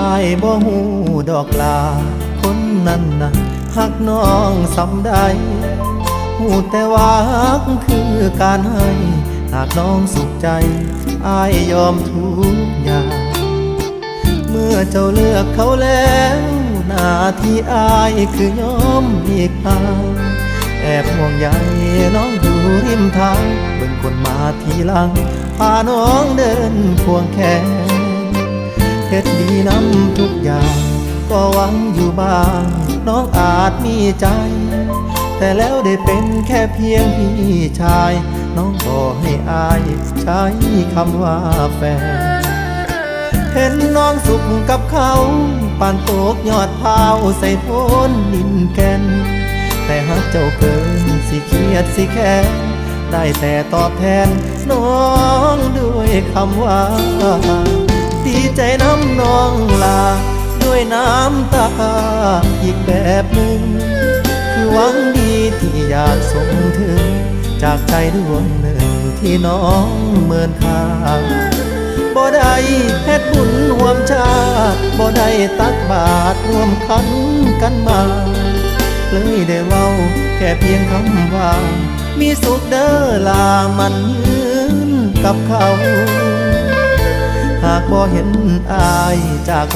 อายบ่ฮู้ดอกลาคนนั้นนะหักน้องสำใดฮู้แต่ว่าฮักคือการให้หากน้องสุขใจอายยอมทุกอย่างเมื่อเจ้าเลือกเขาแล้วหน้าที่อายคือยอมอีกทางแอบห่วงใยน้องอยู่ริมทางเบิ่งคนมาทีหลังพาน้องเดินควงแขนเฮ็ดดีนำทุกอย่างก็หวังอยู่บ้างน้องอาจมีใจแต่แล้วได้เป็นแค่เพียงพี่ชายน้องก็ให้อายใช้คำว่าแฟนเห็นน้องสุขกับเขาปานตกยอดพาวใส่โพนดินแก่นแต่หากเจ้าเกินสิเครียดสิแค้นได้แต่ตอบแทนน้องด้วยคำว่าดีใจน้ำน้องลาด้วยน้ำตาอีกแบบหนึ่งคือหวังดีที่อยากส่งถึงจากใจดวงหนึ่งที่น้องเมินค่าบ่ได้เฮ็ดบุญร่วมชาติบ่ได้ตักบาตรร่วมขันกันมาเลยได้เว้าแค่เพียงคำว่ามีสุขเด้อลามันยืนกับเขาหากบ่เห็นอายจาก